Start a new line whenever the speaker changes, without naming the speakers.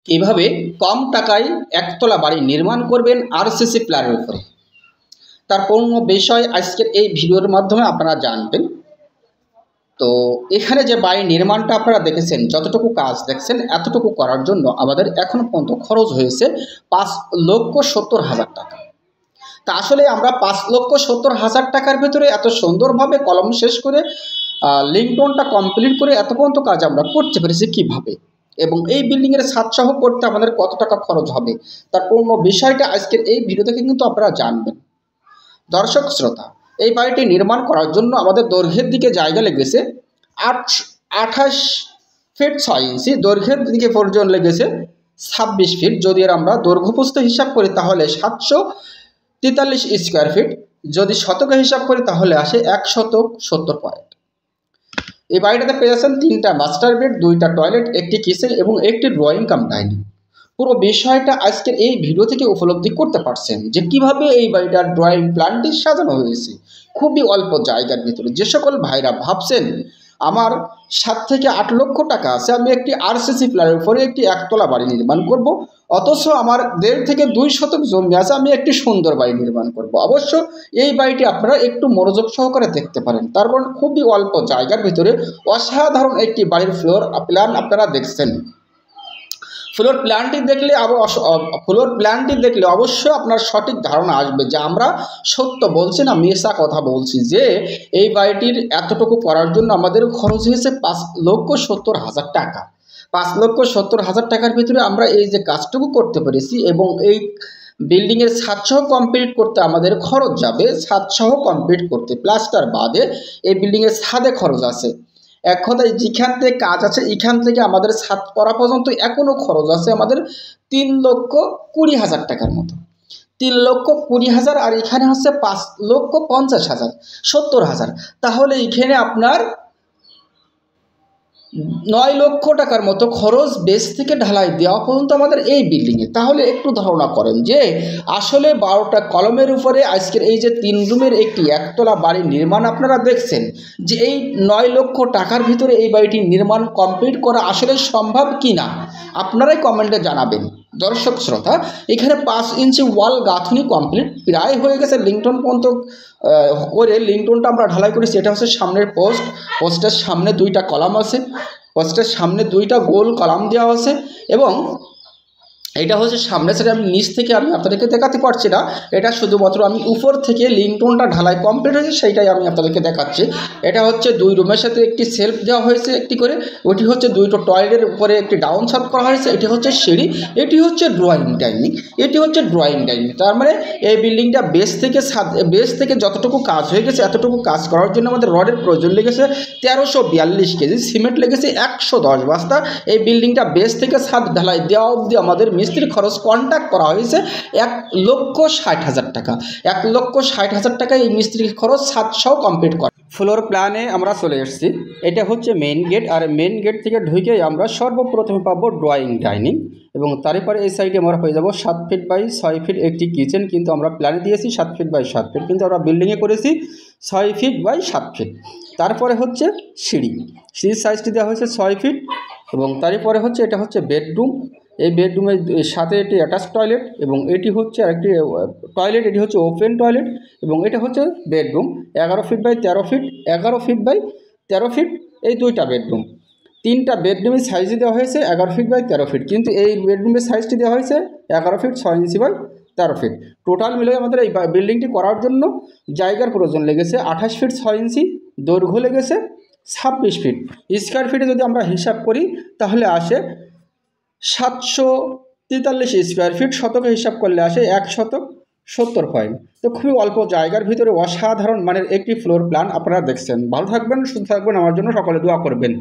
কিভাবে কম টাকায় একতলা বাড়ি নির্মাণ করবেন আরসিসি প্ল্যানের উপরে, তার পূর্ণ বিষয় আজকের এই ভিডিওর মাধ্যমে আপনারা জানবেন। তো এখানে যে বাড়ি নির্মাণটা আপনারা দেখেছেন, যতটুকু কাজ দেখছেন এতটুকু করার জন্য আমাদের এখন পর্যন্ত খরচ হয়েছে 5,70,000 টাকা। তা আসলে আমরা 5,70,000 টাকার ভিতরে এত সুন্দরভাবে কলম শেষ করে লিংটনটা কমপ্লিট করে এত পর্যন্ত কাজ আমরা করতে পেরেছি কীভাবে, এবং এই বিল্ডিংয়ের ছাদসহ করতে আমাদের কত টাকা খরচ হবে, তার পূর্ণ বিষয়টা আজকের এই ভিডিও থেকে কিন্তু আপনারা জানবেন। দর্শক শ্রোতা, এই বাড়িটি নির্মাণ করার জন্য আমাদের দৈর্ঘ্যের দিকে জায়গা লেগেছে 28 ফিট 6 ইঞ্চি, দৈর্ঘ্যের দিকে পর্যন্ত লেগেছে 26 ফিট। যদি এর আমরা দৈর্ঘ্যপ্রস্থ হিসাব করি তাহলে 743 স্কোয়ার ফিট, যদি শতকে হিসাব করি তাহলে আসে 170 পয়েন্ট। এই বাড়িটাতে পেয়ে যাচ্ছেন 3টা মাস্টার বেড, 2টা টয়লেট, একটি কিচেন এবং একটি ড্রয়িং কাম ডাইনিং। পুরো বিষয়টা আজকের এই ভিডিও থেকে উপলব্ধি করতে পারছেন যে কিভাবে এই বাড়িটার ড্রয়িং প্ল্যানটি সাজানো হয়েছে খুবই অল্প জায়গার ভিতরে। যে সকল ভাইরা ভাবছেন আমার 7 থেকে 8 লক্ষ টাকা আছে, আমি একটি আরসিসি প্ল্যানের উপরে একটি একতলা বাড়ি নির্মাণ করব, অথচ আমার 1.5 থেকে 2 শতক জমি আছে, আমি একটি সুন্দর বাড়ি নির্মাণ করব, অবশ্য এই বাড়িটি আপনারা একটু মনোযোগ সহকারে দেখতে পারেন। তার কারণ খুবই অল্প জায়গার ভিতরে অসাধারণ একটি বাড়ির ফ্লোর প্ল্যান আপনারা দেখছেন। ফ্লোর প্ল্যানটি দেখলে অবশ্যই আপনার সঠিক ধারণা আসবে যে আমরা সত্য বলছি না মিথ্যা কথা বলছি, যে এই বাড়িটির এতটুকু করার জন্য আমাদের খরচ হয়েছে 5,70,000 টাকা। 5,70,000 টাকার ভিতরে আমরা এই যে কাজটুকু করতে পেরেছি, এবং এই বিল্ডিংয়ের ছাদসহ কমপ্লিট করতে আমাদের খরচ যাবে, ছাদসহ কমপ্লিট করতে প্লাস্টার বাদে এই বিল্ডিংয়ের ছাদে খরচ আছে। এক কথায় যেখান থেকে কাজ আছে এখান থেকে আমাদের ছাদ করা পর্যন্ত এখনও খরচ আছে আমাদের 3,20,000 টাকার মতো। 3,20,000 আর এখানে হচ্ছে 5,50,000, 70,000। তাহলে এখানে আপনার 9 লক্ষ টাকার মতো খরচ বেস থেকে ঢালাই দেওয়া পর্যন্ত আমাদের এই বিল্ডিংয়ে। তাহলে একটু ধারণা করেন যে আসলে 12টা কলমের উপরে আজকের এই যে 3 রুমের একটি একতলা বাড়ি নির্মাণ আপনারা দেখছেন, যে এই 9 লক্ষ টাকার ভিতরে এই বাড়িটি নির্মাণ কমপ্লিট করা আসলে সম্ভব কি না আপনারাই কমেন্টে জানাবেন। দর্শক শ্রোতা, এখানে 5 ইঞ্চি ওয়াল গাঁথনি কমপ্লিট প্রায় হয়ে গেছে। লিংটন পর্যন্ত করে লিংটনটা আমরা ঢালাই করেছি। এটা হচ্ছে সামনের পোস্টের সামনে 2টা কলাম আছে, পোস্টের সামনে 2টা গোল কলাম দেওয়া আছে, এবং এটা হচ্ছে সামনে সেটা আমি নিচ থেকে আমি আপনাদেরকে দেখাতে পারছি না, এটা শুধুমাত্র আমি উপর থেকে লিংটনটা ঢালাই কমপ্লিট হয়েছে সেইটাই আমি আপনাদেরকে দেখাচ্ছি। এটা হচ্ছে 2 রুমের সাথে একটি সেলফ দেওয়া হয়েছে একটি করে, ওটি হচ্ছে 2টো টয়লেটের উপরে একটি ডাউন ছাদ করা হয়েছে, এটি হচ্ছে সিঁড়ি, এটি হচ্ছে ড্রয়িং ডাইনিং, এটি হচ্ছে ড্রয়িং ডাইনিং। তার মানে এই বিল্ডিংটা বেস থেকে যতটুকু কাজ হয়ে গেছে এতটুকু কাজ করার জন্য আমাদের রডের প্রয়োজন লেগেছে 1342 কেজি, সিমেন্ট লেগেছে 110 বস্তা। এই বিল্ডিংটা বেস থেকে ছাদ ঢালাই দেওয়া অবধি আমাদের মিস্ত্রি খরচ কন্ট্যাক্ট করা হয়েছে 1,60,000 টাকা। 1,60,000 টাকা এই মিস্ত্রি খরচ ছাদসহ কমপ্লিট করা। ফ্লোর প্ল্যানে আমরা চলে এসেছি। এটা হচ্ছে মেইন গেট, আর মেইন গেট থেকে ঢুকেই আমরা সর্বপ্রথমে পাবো ড্রয়িং ডাইনিং, এবং তারপরে এই সাইডে আমরা হয়ে যাব 7 ফিট বাই 6 ফিট একটি কিচেন, কিন্তু আমরা প্ল্যানে দিয়েছি 7 ফিট বাই 7 ফিট, কিন্তু আমরা বিল্ডিংয়ে করেছি 6 ফিট বাই 7 ফিট। তারপরে হচ্ছে সিঁড়ির সাইজটি দেওয়া হয়েছে 6 ফিট, এবং তারপরে হচ্ছে এটা হচ্ছে বেডরুম। এই বেডরুমের সাথে এটি অ্যাটাচ টয়লেট, এবং এটি হচ্ছে আরেকটি টয়লেট, এটি হচ্ছে ওপেন টয়লেট, এবং এটা হচ্ছে bedroom 11 feet by 13 feet, 11 feet by 13 feet. এই 2টা বেডরুম, 3টা বেডরুমের সাইজে দেওয়া হয়েছে 11 ফিট বাই 13 ফিট, কিন্তু এই বেডরুমের সাইজটি দেওয়া হয়েছে 11 feet 6 inch by 13 feet. Total মিলে আমাদের এই বিল্ডিংটি করার জন্য জায়গার প্রয়োজন লেগেছে 28 ফিট 6 ইঞ্চি, দৈর্ঘ্য লেগেছে 26 ফিট। স্কোয়ার ফিটে যদি আমরা হিসাব করি তাহলে আসে 743 স্কোয়ার ফিট, শতকে হিসাব করলে আসে 170 পয়েন্ট। তো খুবই অল্প জায়গার ভিতরে অসাধারণ মানের একটি ফ্লোর প্ল্যান আপনারা দেখছেন। ভালো থাকবেন, সুস্থ থাকবেন, আমার জন্য সকলে দোয়া করবেন।